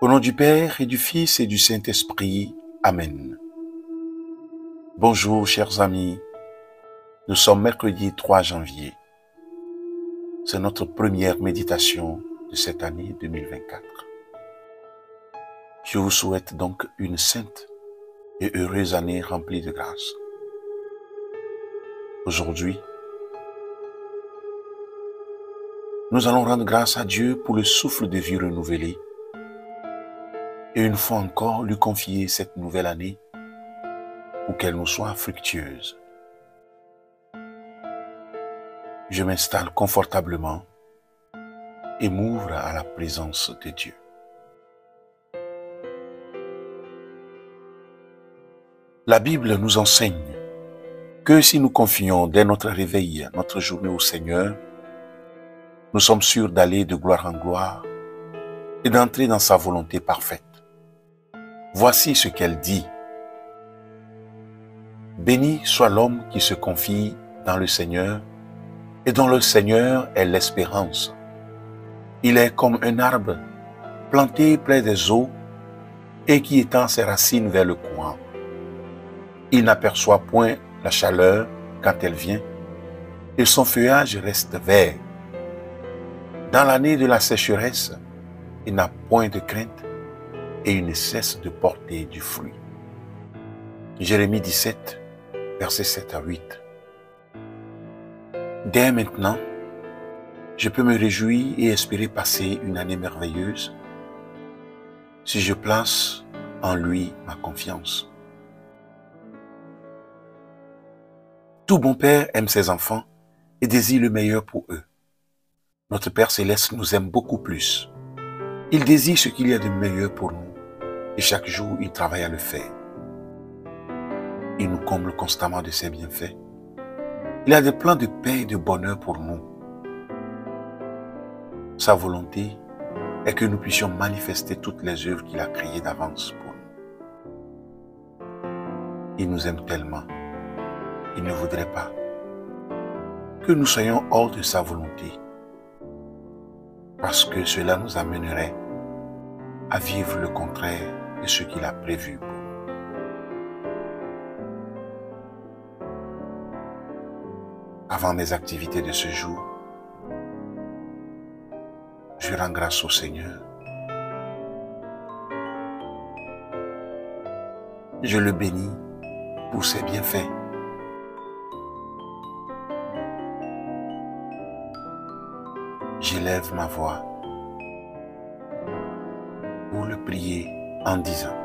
Au nom du Père et du Fils et du Saint-Esprit. Amen. Bonjour chers amis, nous sommes mercredi 3 janvier. C'est notre première méditation de cette année 2024. Je vous souhaite donc une sainte et heureuse année remplie de grâce. Aujourd'hui, nous allons rendre grâce à Dieu pour le souffle de vie renouvelé et une fois encore lui confier cette nouvelle année pour qu'elle nous soit fructueuse. Je m'installe confortablement et m'ouvre à la présence de Dieu. La Bible nous enseigne que si nous confions dès notre réveil notre journée au Seigneur, nous sommes sûrs d'aller de gloire en gloire et d'entrer dans sa volonté parfaite. Voici ce qu'elle dit. Béni soit l'homme qui se confie dans le Seigneur et dont le Seigneur est l'espérance. Il est comme un arbre planté près des eaux et qui étend ses racines vers le courant. Il n'aperçoit point la chaleur quand elle vient et son feuillage reste vert. Dans l'année de la sécheresse, il n'a point de crainte et il ne cesse de porter du fruit. Jérémie 17, versets 7 à 8. Dès maintenant, je peux me réjouir et espérer passer une année merveilleuse si je place en lui ma confiance. Tout bon père aime ses enfants et désire le meilleur pour eux. Notre Père Céleste nous aime beaucoup plus. Il désire ce qu'il y a de meilleur pour nous et chaque jour il travaille à le faire. Il nous comble constamment de ses bienfaits. Il a des plans de paix et de bonheur pour nous. Sa volonté est que nous puissions manifester toutes les œuvres qu'il a créées d'avance pour nous. Il nous aime tellement. Il ne voudrait pas que nous soyons hors de sa volonté, parce que cela nous amènerait à vivre le contraire de ce qu'il a prévu pour nous. Avant mes activités de ce jour, je rends grâce au Seigneur. Je le bénis pour ses bienfaits. J'élève ma voix pour le prier en disant: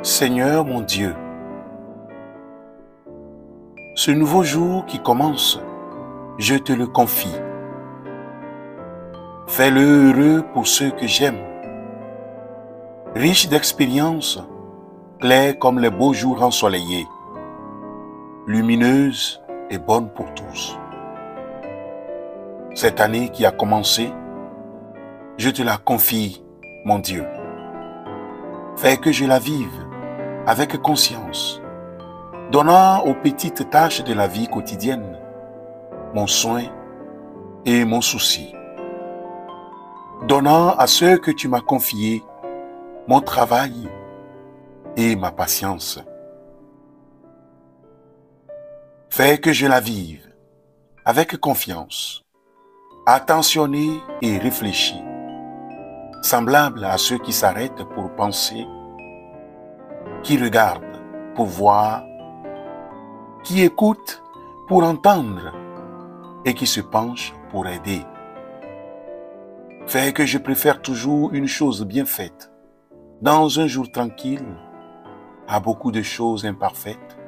Seigneur mon Dieu, ce nouveau jour qui commence, je te le confie. Fais-le heureux pour ceux que j'aime, riche d'expérience, clair comme les beaux jours ensoleillés, lumineuse et bonne pour tous. Cette année qui a commencé, je te la confie, mon Dieu. Fais que je la vive avec conscience, donnant aux petites tâches de la vie quotidienne mon soin et mon souci, donnant à ceux que tu m'as confiés mon travail et ma patience. Fais que je la vive avec confiance, attentionnée et réfléchie, semblable à ceux qui s'arrêtent pour penser, qui regardent pour voir, qui écoutent pour entendre et qui se penchent pour aider. Fais que je préfère toujours une chose bien faite, dans un jour tranquille, à beaucoup de choses imparfaites,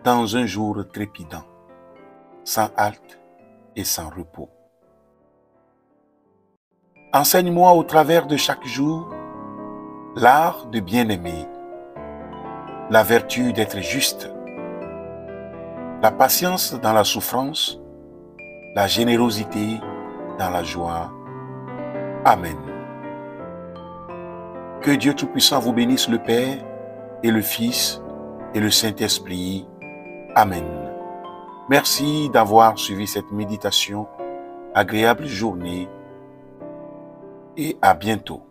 dans un jour trépidant, sans halte et sans repos. Enseigne-moi au travers de chaque jour l'art de bien aimer, la vertu d'être juste, la patience dans la souffrance, la générosité dans la joie. Amen. Que Dieu Tout-Puissant vous bénisse, le Père et le Fils et le Saint-Esprit. Amen. Merci d'avoir suivi cette méditation. Agréable journée et à bientôt.